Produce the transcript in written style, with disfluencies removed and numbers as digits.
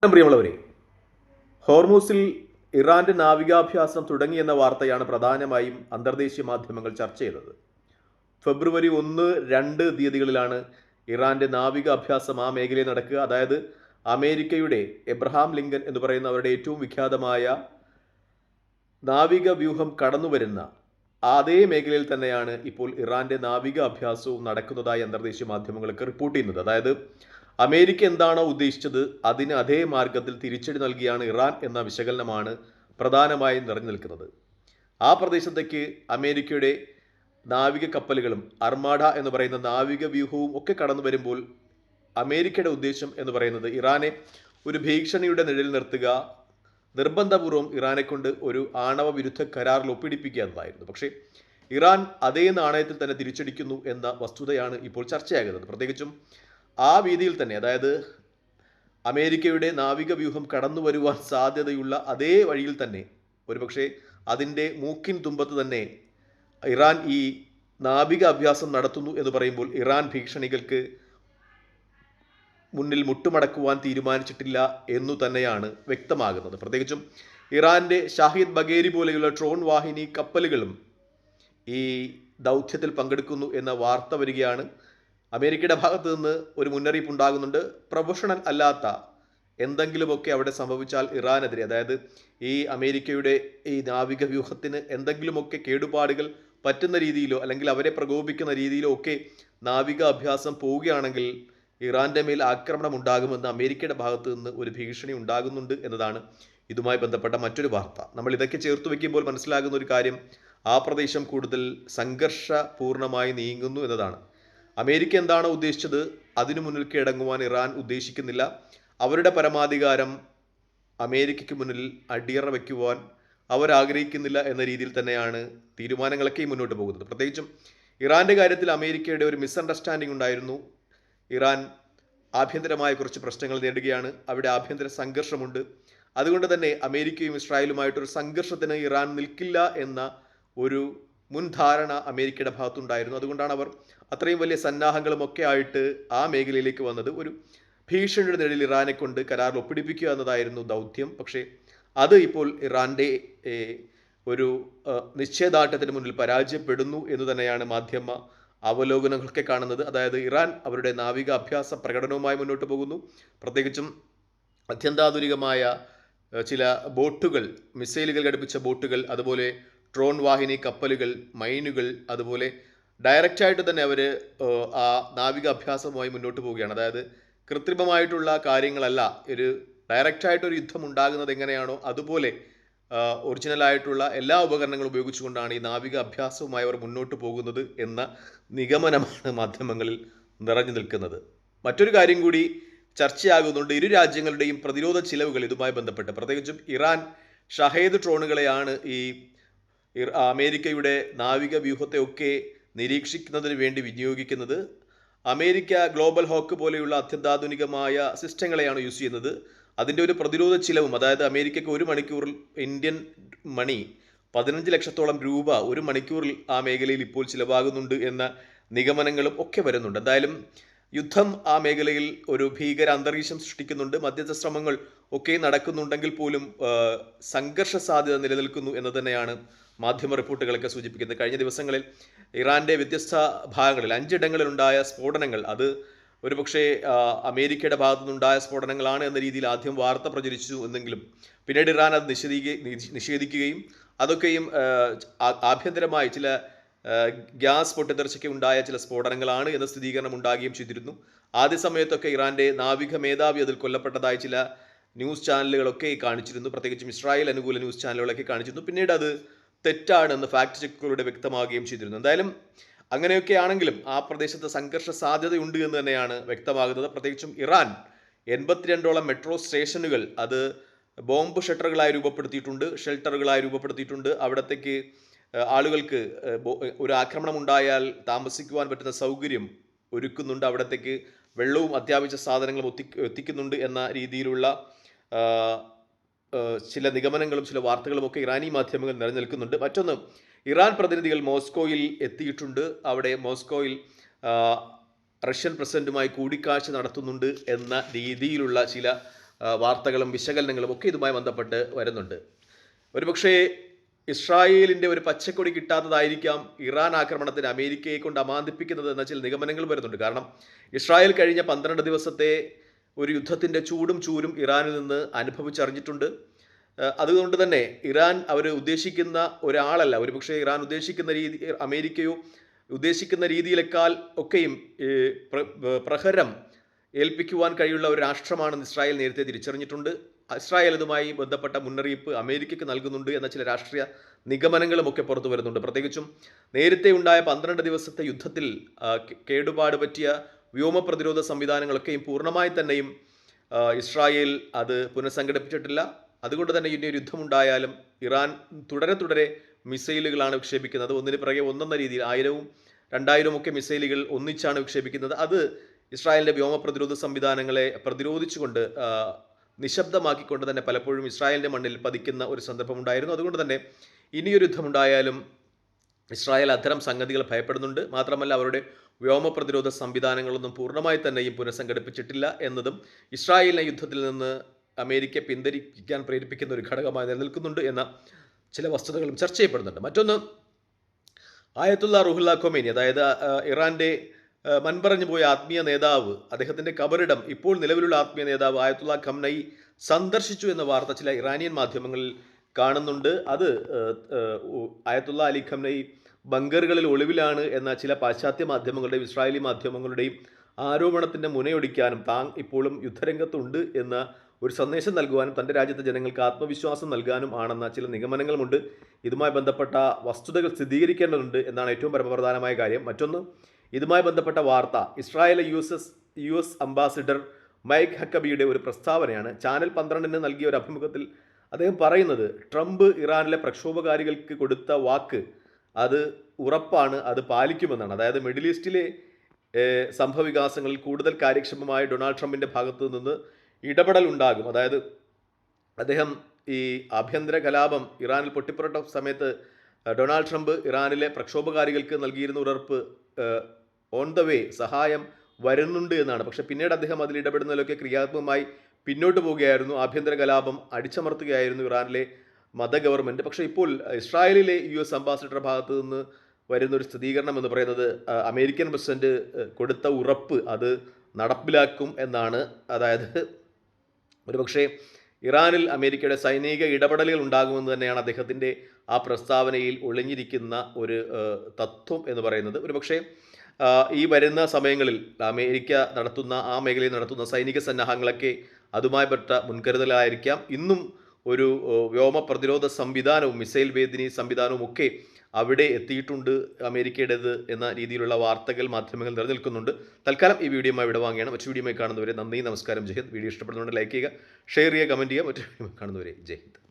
പ്രിയമുള്ളവരെ, ഹോർമൂസിൽ ഇറാന്റെ നാവികാഭ്യാസം തുടങ്ങിയെന്ന വാർത്തയാണ് പ്രധാനമായും അന്തർദേശീയ മാധ്യമങ്ങൾ ചർച്ച ചെയ്തത്. ഫെബ്രുവരി 1-2 തീയതികളിലാണ് ഇറാന്റെ നാവികാഭ്യാസം ആ മേഖലയിൽ നടക്കുക. അതായത് അമേരിക്കയുടെ എബ്രഹാം ലിങ്കൻ എന്ന് പറയുന്ന അവരുടെ ഏറ്റവും വിഖ്യാതമായ നാവിക വ്യൂഹം കടന്നുവരുന്ന അതേ മേഖലയിൽ തന്നെയാണ് ഇപ്പോൾ ഇറാന്റെ നാവിക അഭ്യാസവും നടക്കുന്നതായി അന്തർദേശീയ മാധ്യമങ്ങൾക്ക് റിപ്പോർട്ട് ചെയ്യുന്നത്. അതായത് അമേരിക്ക എന്താണോ ഉദ്ദേശിച്ചത് അതിന് അതേ മാർഗത്തിൽ തിരിച്ചടി നൽകിയാണ് ഇറാൻ എന്ന വിശകലനമാണ് പ്രധാനമായും നിറഞ്ഞു നിൽക്കുന്നത്. ആ പ്രദേശത്തേക്ക് അമേരിക്കയുടെ നാവിക കപ്പലുകളും അർമാഡ എന്ന് പറയുന്ന നാവിക വ്യൂഹവും ഒക്കെ കടന്നു വരുമ്പോൾ അമേരിക്കയുടെ ഉദ്ദേശം എന്ന് പറയുന്നത് ഇറാനെ ഒരു ഭീഷണിയുടെ നിഴലിൽ നിർത്തുക, നിർബന്ധപൂർവ്വം ഇറാനെ കൊണ്ട് ഒരു ആണവ വിരുദ്ധ കരാറിൽ ഒപ്പിടിപ്പിക്കുക എന്നതായിരുന്നു. പക്ഷേ ഇറാൻ അതേ നാണയത്തിൽ തന്നെ തിരിച്ചടിക്കുന്നു എന്ന വസ്തുതയാണ് ഇപ്പോൾ ചർച്ചയാകുന്നത്. പ്രത്യേകിച്ചും ആ രീതിയിൽ തന്നെ, അതായത് അമേരിക്കയുടെ നാവിക വ്യൂഹം കടന്നു വരുവാൻ സാധ്യതയുള്ള അതേ വഴിയിൽ തന്നെ, ഒരുപക്ഷെ അതിൻ്റെ മൂക്കിൻ തുമ്പത്ത് തന്നെ ഇറാൻ ഈ നാവിക അഭ്യാസം നടത്തുന്നു എന്ന് പറയുമ്പോൾ ഇറാൻ ഭീഷണികൾക്ക് മുന്നിൽ മുട്ടുമടക്കുവാൻ തീരുമാനിച്ചിട്ടില്ല എന്നു തന്നെയാണ് വ്യക്തമാകുന്നത്. പ്രത്യേകിച്ചും ഇറാന്റെ ഷാഹിദ് ബഗേരി പോലെയുള്ള ട്രോൺ വാഹിനി കപ്പലുകളും ഈ ദൗത്യത്തിൽ പങ്കെടുക്കുന്നു എന്ന വാർത്ത വരികയാണ്. അമേരിക്കയുടെ ഭാഗത്ത് നിന്ന് ഒരു മുന്നറിയിപ്പ് ഉണ്ടാകുന്നുണ്ട്. പ്രൊഫഷണൽ അല്ലാത്ത എന്തെങ്കിലുമൊക്കെ അവിടെ സംഭവിച്ചാൽ ഇറാനെതിരെ, അതായത് ഈ അമേരിക്കയുടെ ഈ നാവിക വ്യൂഹത്തിന് എന്തെങ്കിലുമൊക്കെ കേടുപാടുകൾ പറ്റുന്ന രീതിയിലോ അല്ലെങ്കിൽ അവരെ പ്രകോപിക്കുന്ന രീതിയിലോ ഒക്കെ നാവിക അഭ്യാസം പോവുകയാണെങ്കിൽ ഇറാന്റെ മേൽ ആക്രമണം ഉണ്ടാകുമെന്ന് അമേരിക്കയുടെ ഭാഗത്ത് നിന്ന് ഒരു ഭീഷണി ഉണ്ടാകുന്നുണ്ട് എന്നതാണ് ഇതുമായി ബന്ധപ്പെട്ട മറ്റൊരു വാർത്ത. നമ്മൾ ഇതൊക്കെ ചേർത്ത് വയ്ക്കുമ്പോൾ മനസ്സിലാകുന്ന ഒരു കാര്യം, ആ പ്രദേശം കൂടുതൽ സംഘർഷപൂർണമായി നീങ്ങുന്നു എന്നതാണ്. അമേരിക്ക എന്താണോ ഉദ്ദേശിച്ചത് അതിനു മുന്നിൽ കീഴടങ്ങുവാൻ ഇറാൻ ഉദ്ദേശിക്കുന്നില്ല. അവരുടെ പരമാധികാരം അമേരിക്കയ്ക്ക് മുന്നിൽ അടിയറ വയ്ക്കുവാൻ അവരാഗ്രഹിക്കുന്നില്ല എന്ന രീതിയിൽ തന്നെയാണ് തീരുമാനങ്ങളൊക്കെ മുന്നോട്ട് പോകുന്നത്. പ്രത്യേകിച്ചും ഇറാന്റെ കാര്യത്തിൽ അമേരിക്കയുടെ ഒരു മിസ്അണ്ടർസ്റ്റാൻഡിംഗ് ഉണ്ടായിരുന്നു. ഇറാൻ ആഭ്യന്തരമായ കുറച്ച് പ്രശ്നങ്ങൾ നേടുകയാണ്, അവിടെ ആഭ്യന്തര സംഘർഷമുണ്ട്. അതുകൊണ്ട് തന്നെ അമേരിക്കയും ഇസ്രായേലുമായിട്ടൊരു സംഘർഷത്തിന് ഇറാൻ നിൽക്കില്ല എന്ന ഒരു മുൻധാരണ അമേരിക്കയുടെ ഭാഗത്തുണ്ടായിരുന്നു. അതുകൊണ്ടാണ് അവർ അത്രയും വലിയ സന്നാഹങ്ങളും ഒക്കെ ആയിട്ട് ആ മേഖലയിലേക്ക് വന്നത്. ഒരു ഭീഷണിയുടെ നിഴലിൽ ഇറാനെ കൊണ്ട് കരാറിൽ ഒപ്പിടിപ്പിക്കുക എന്നതായിരുന്നു ദൗത്യം. പക്ഷേ അത് ഇപ്പോൾ ഇറാന്റെ ഒരു നിശ്ചയദാർഢ്യത്തിന് മുന്നിൽ പരാജയപ്പെടുന്നു എന്ന് തന്നെയാണ് മാധ്യമ അവലോകനങ്ങളൊക്കെ കാണുന്നത്. അതായത് ഇറാൻ അവരുടെ നാവിക അഭ്യാസ പ്രകടനവുമായി മുന്നോട്ട് പോകുന്നു. പ്രത്യേകിച്ചും അത്യന്താധുനികമായ ചില ബോട്ടുകൾ, മിസൈലുകൾ ഘടിപ്പിച്ച ബോട്ടുകൾ, അതുപോലെ ട്രോൺ വാഹിനി കപ്പലുകൾ, മൈനുകൾ, അതുപോലെ ഡയറക്റ്റായിട്ട് തന്നെ അവർ ആ നാവിക അഭ്യാസവുമായി മുന്നോട്ട് പോവുകയാണ്. അതായത് കൃത്രിമമായിട്ടുള്ള കാര്യങ്ങളല്ല, ഒരു ഡയറക്റ്റായിട്ടൊരു യുദ്ധം ഉണ്ടാകുന്നത് എങ്ങനെയാണോ അതുപോലെ ഒറിജിനലായിട്ടുള്ള എല്ലാ ഉപകരണങ്ങളും ഉപയോഗിച്ചുകൊണ്ടാണ് ഈ നാവിക അഭ്യാസവുമായി അവർ മുന്നോട്ട് പോകുന്നത് എന്ന നിഗമനമാണ് മാധ്യമങ്ങളിൽ നിറഞ്ഞു നിൽക്കുന്നത്. മറ്റൊരു കാര്യം കൂടി ചർച്ചയാകുന്നുണ്ട്. ഇരു രാജ്യങ്ങളുടെയും പ്രതിരോധ ചിലവുകൾ ഇതുമായി ബന്ധപ്പെട്ട്. പ്രത്യേകിച്ചും ഇറാൻ ഷഹേദ് ട്രോണുകളെയാണ് ഈ അമേരിക്കയുടെ നാവിക വ്യൂഹത്തെ ഒക്കെ നിരീക്ഷിക്കുന്നതിന് വേണ്ടി വിനിയോഗിക്കുന്നത്. അമേരിക്ക ഗ്ലോബൽ ഹോക്ക് പോലെയുള്ള അത്യന്താധുനികമായ സിസ്റ്റങ്ങളെയാണ് യൂസ് ചെയ്യുന്നത്. അതിൻ്റെ ഒരു പ്രതിരോധ ചിലവും, അതായത് അമേരിക്കയ്ക്ക് ഒരു മണിക്കൂറിൽ ഇന്ത്യൻ മണി 15 ലക്ഷത്തോളം രൂപ ഒരു മണിക്കൂറിൽ ആ മേഖലയിൽ ഇപ്പോൾ ചിലവാകുന്നുണ്ട് എന്ന നിഗമനങ്ങളും ഒക്കെ വരുന്നുണ്ട്. എന്തായാലും യുദ്ധം ആ മേഖലയിൽ ഒരു ഭീകര അന്തരീക്ഷം സൃഷ്ടിക്കുന്നുണ്ട്. മധ്യസ്ഥ ശ്രമങ്ങൾ ഒക്കെ നടക്കുന്നുണ്ടെങ്കിൽ പോലും സംഘർഷ സാധ്യത നിലനിൽക്കുന്നു എന്ന് തന്നെയാണ് മാധ്യമ റിപ്പോർട്ടുകളൊക്കെ സൂചിപ്പിക്കുന്നത്. കഴിഞ്ഞ ദിവസങ്ങളിൽ ഇറാന്റെ വ്യത്യസ്ത ഭാഗങ്ങളിൽ 5 ഇടങ്ങളിലുണ്ടായ സ്ഫോടനങ്ങൾ, അത് ഒരുപക്ഷെ അമേരിക്കയുടെ ഭാഗത്തു നിന്നുണ്ടായ സ്ഫോടനങ്ങളാണ് എന്ന രീതിയിൽ ആദ്യം വാർത്ത പ്രചരിച്ചു എന്നെങ്കിലും പിന്നീട് ഇറാൻ അത് നിഷേധിക്കുകയും അതൊക്കെയും ആഭ്യന്തരമായി ചില ഗ്യാസ് പൊട്ടിത്തെറിച്ചൊക്കെ ഉണ്ടായ ചില സ്ഫോടനങ്ങളാണ് എന്ന സ്ഥിരീകരണം ഉണ്ടാകുകയും ചെയ്തിരുന്നു. ആദ്യ സമയത്തൊക്കെ ഇറാന്റെ നാവിക മേധാവി അതിൽ കൊല്ലപ്പെട്ടതായ ചില ന്യൂസ് ചാനലുകളൊക്കെ കാണിച്ചിരുന്നു. പ്രത്യേകിച്ചും ഇസ്രായേൽ അനുകൂല ന്യൂസ് ചാനലുകളൊക്കെ കാണിച്ചിരുന്നു. പിന്നീട് അത് തെറ്റാണെന്ന് ഫാക്ട് ചെക്കുകളിലൂടെ വ്യക്തമാവുകയും ചെയ്തിരുന്നു. എന്തായാലും അങ്ങനെയൊക്കെ ആണെങ്കിലും ആ പ്രദേശത്ത് സംഘർഷ സാധ്യതയുണ്ട് എന്ന് തന്നെയാണ് വ്യക്തമാകുന്നത്. പ്രത്യേകിച്ചും ഇറാൻ 82ഓളം മെട്രോ സ്റ്റേഷനുകൾ അത് ബോംബ് ഷെൽട്ടറുകളായി രൂപപ്പെടുത്തിയിട്ടുണ്ട്. അവിടത്തേക്ക് ആളുകൾക്ക് ഒരു ആക്രമണം ഉണ്ടായാൽ താമസിക്കുവാൻ പറ്റുന്ന സൗകര്യം ഒരുക്കുന്നുണ്ട്. അവിടത്തേക്ക് വെള്ളവും അത്യാവശ്യ സാധനങ്ങളും എത്തിക്കുന്നുണ്ട് എന്ന രീതിയിലുള്ള ചില നിഗമനങ്ങളും ചില വാർത്തകളും ഒക്കെ ഇറാനി മാധ്യമങ്ങൾ നിലനിൽക്കുന്നുണ്ട്. മറ്റൊന്ന്, ഇറാൻ പ്രതിനിധികൾ മോസ്കോയിൽ എത്തിയിട്ടുണ്ട്. അവിടെ മോസ്കോയിൽ റഷ്യൻ പ്രസിഡന്റുമായി കൂടിക്കാഴ്ച നടത്തുന്നുണ്ട് എന്ന രീതിയിലുള്ള ചില വാർത്തകളും വിശകലനങ്ങളും ഒക്കെ ഇതുമായി ബന്ധപ്പെട്ട് വരുന്നുണ്ട്. ഒരുപക്ഷേ ഇസ്രായേലിൻ്റെ ഒരു പച്ചക്കൊടി കിട്ടാത്തതായിരിക്കാം ഇറാൻ ആക്രമണത്തിന് അമേരിക്കയെ കൊണ്ട് അമാന്തിപ്പിക്കുന്നത് എന്ന ചില നിഗമനങ്ങൾ വരുന്നുണ്ട്. കാരണം ഇസ്രായേൽ കഴിഞ്ഞ 12 ദിവസത്തെ ഒരു യുദ്ധത്തിൻ്റെ ചൂടും ചൂരും ഇറാനിൽ നിന്ന് അനുഭവിച്ചറിഞ്ഞിട്ടുണ്ട്. അതുകൊണ്ട് തന്നെ ഇറാൻ അവർ ഉദ്ദേശിക്കുന്ന ഒരാളല്ല, ഒരുപക്ഷെ ഇറാൻ ഉദ്ദേശിക്കുന്ന രീതി, അമേരിക്കയോ ഉദ്ദേശിക്കുന്ന രീതിയിലേക്കാൾ ഒക്കെയും പ്രഹരം ഏൽപ്പിക്കുവാൻ കഴിയുള്ള ഒരു രാഷ്ട്രമാണെന്ന് ഇസ്രായേൽ നേരത്തെ തിരിച്ചറിഞ്ഞിട്ടുണ്ട്. ഇസ്രായേൽ ഇതുമായി ബന്ധപ്പെട്ട മുന്നറിയിപ്പ് അമേരിക്കയ്ക്ക് നൽകുന്നുണ്ട് എന്ന ചില രാഷ്ട്രീയ നിഗമനങ്ങളുമൊക്കെ പുറത്തു വരുന്നുണ്ട്. പ്രത്യേകിച്ചും നേരത്തെ ഉണ്ടായ 12 ദിവസത്തെ യുദ്ധത്തിൽ കേടുപാട് പറ്റിയ വ്യോമ പ്രതിരോധ സംവിധാനങ്ങളൊക്കെയും പൂർണ്ണമായി തന്നെയും ഇസ്രായേൽ അത് പുനഃസംഘടിപ്പിച്ചിട്ടില്ല. അതുകൊണ്ട് തന്നെ ഇനി ഒരു യുദ്ധമുണ്ടായാലും ഇറാൻ തുടരെ മിസൈലുകളാണ് വിക്ഷേപിക്കുന്നത്. ഒന്നിന് പിറകെ ഒന്നെന്ന രീതിയിൽ 1000ഉം 2000ഉം ഒക്കെ മിസൈലുകൾ ഒന്നിച്ചാണ് വിക്ഷേപിക്കുന്നത്. അത് ഇസ്രായേലിൻ്റെ വ്യോമ പ്രതിരോധ സംവിധാനങ്ങളെ പ്രതിരോധിച്ചുകൊണ്ട് നിശബ്ദമാക്കിക്കൊണ്ട് തന്നെ പലപ്പോഴും ഇസ്രായേലിൻ്റെ മണ്ണിൽ പതിക്കുന്ന ഒരു സന്ദർഭമുണ്ടായിരുന്നു. അതുകൊണ്ട് തന്നെ ഇനിയൊരു യുദ്ധമുണ്ടായാലും ഇസ്രായേൽ അത്തരം സംഗതികൾ ഭയപ്പെടുന്നുണ്ട്. മാത്രമല്ല അവരുടെ വ്യോമ പ്രതിരോധ സംവിധാനങ്ങളൊന്നും പൂർണ്ണമായി തന്നെയും പുനഃസംഘടിപ്പിച്ചിട്ടില്ല എന്നതും ഇസ്രായേലിനെ യുദ്ധത്തിൽ നിന്ന് അമേരിക്ക പിന്തിരിപ്പിക്കാൻ പ്രേരിപ്പിക്കുന്ന ഒരു ഘടകമായി നിലനിൽക്കുന്നുണ്ട് എന്ന ചില വസ്തുതകളും ചർച്ച ചെയ്യപ്പെടുന്നുണ്ട്. മറ്റൊന്ന്, ആയത്തുള്ള റുഹുല്ല ഖൊമൈനി, അതായത് ഇറാൻ്റെ മൺപറഞ്ഞു പോയ ആത്മീയ നേതാവ്, അദ്ദേഹത്തിൻ്റെ കബറിടം ഇപ്പോൾ നിലവിലുള്ള ആത്മീയ നേതാവ് ആയത്തുള്ള ഖംനൈ സന്ദർശിച്ചു എന്ന വാർത്ത ചില ഇറാനിയൻ മാധ്യമങ്ങളിൽ കാണുന്നുണ്ട്. അത് ആയത്തുള്ള അലി ഖംനൈ ബങ്കറുകളിൽ ഒളിവിലാണ് എന്ന ചില പാശ്ചാത്യ മാധ്യമങ്ങളുടെയും ഇസ്രായേലി മാധ്യമങ്ങളുടെയും ആരോപണത്തിൻ്റെ മുനയൊടിക്കാനും താൻ ഇപ്പോഴും യുദ്ധരംഗത്തുണ്ട് എന്ന ഒരു സന്ദേശം നൽകുവാനും തൻ്റെ രാജ്യത്തെ ജനങ്ങൾക്ക് ആത്മവിശ്വാസം നൽകാനും ആണെന്ന ചില നിഗമനങ്ങളുമുണ്ട്. ഇതുമായി ബന്ധപ്പെട്ട വസ്തുതകൾ സ്ഥിരീകരിക്കേണ്ടതുണ്ട് എന്നാണ് ഏറ്റവും പരമപ്രധാനമായ കാര്യം. മറ്റൊന്ന്, ഇതുമായി ബന്ധപ്പെട്ട വാർത്ത Israel U S ambassador Mike ഹക്കബിയുടെ ഒരു പ്രസ്താവനയാണ്. ചാനൽ 12-ന് നൽകിയ ഒരു അഭിമുഖത്തിൽ അദ്ദേഹം പറയുന്നത്, ട്രംപ് ഇറാനിലെ പ്രക്ഷോഭകാരികൾക്ക് കൊടുത്ത വാക്ക് അത് ഉറപ്പാണ്, അത് പാലിക്കുമെന്നാണ്. അതായത് മിഡിൽ ഈസ്റ്റിലെ സംഭവവികാസങ്ങളിൽ കൂടുതൽ കാര്യക്ഷമമായ ഡൊണാൾഡ് ട്രംപിൻ്റെ ഭാഗത്തു നിന്ന് ഇടപെടൽ ഉണ്ടാകും. അതായത് അദ്ദേഹം ഈ ആഭ്യന്തര കലാപം ഇറാനിൽ പൊട്ടിപ്പുറട്ട സമയത്ത് ഡൊണാൾഡ് ട്രംപ് ഇറാനിലെ പ്രക്ഷോഭകാരികൾക്ക് നൽകിയിരുന്ന ഉറപ്പ് ഓൺ ദ വേ സഹായം വരുന്നുണ്ട് എന്നാണ്. പക്ഷേ പിന്നീട് അദ്ദേഹം അതിൽ ഇടപെടുന്നതിലൊക്കെ ക്രിയാത്മകമായി പിന്നോട്ട് പോവുകയായിരുന്നു. ആഭ്യന്തര കലാപം അടിച്ചമർത്തുകയായിരുന്നു ഇറാനിലെ മത ഗവൺമെൻറ്. പക്ഷേ ഇപ്പോൾ ഇസ്രായേലിലെ US അംബാസിഡറുടെ ഭാഗത്തു നിന്ന് വരുന്നൊരു സ്ഥിരീകരണം എന്ന് പറയുന്നത് അമേരിക്കൻ പ്രസിഡന്റ് കൊടുത്ത ഉറപ്പ് അത് നടപ്പിലാക്കും എന്നാണ്. അതായത് ഒരുപക്ഷെ ഇറാനിൽ അമേരിക്കയുടെ സൈനിക ഇടപെടലുകൾ ഉണ്ടാകുമെന്ന് തന്നെയാണ് അദ്ദേഹത്തിൻ്റെ ആ പ്രസ്താവനയിൽ ഒളിഞ്ഞിരിക്കുന്ന ഒരു തത്വം എന്ന് പറയുന്നത്. ഒരുപക്ഷെ ഈ വരുന്ന സമയങ്ങളിൽ അമേരിക്ക നടത്തുന്ന ആ മേഖലയിൽ നടത്തുന്ന സൈനിക സന്നാഹങ്ങളൊക്കെ അതുമായി പെട്ട മുൻകരുതലായിരിക്കാം. ഇന്നും ഒരു വ്യോമ പ്രതിരോധ സംവിധാനവും മിസൈൽ വേദിനി സംവിധാനവും ഒക്കെ അവിടെ എത്തിയിട്ടുണ്ട് അമേരിക്കയുടേത് എന്ന രീതിയിലുള്ള വാർത്തകൾ മാധ്യമങ്ങൾ നിലനിൽക്കുന്നുണ്ട്. തൽക്കാലം ഈ വീഡിയോയുമായി വിടവാങ്ങിയാണ്. മറ്റു വീഡിയോയുമായി കാണുന്നവരെ നന്ദി, നമസ്കാരം, ജയ് ഹിന്ദ്. വീഡിയോ ഇഷ്ടപ്പെടുന്നുണ്ട് ലൈക്ക് ചെയ്യുക, ഷെയർ ചെയ്യുക, കമൻറ്റ് ചെയ്യുക. മറ്റു വീഡിയോ കാണുന്നവരെ ജയ് ഹിന്ദ്.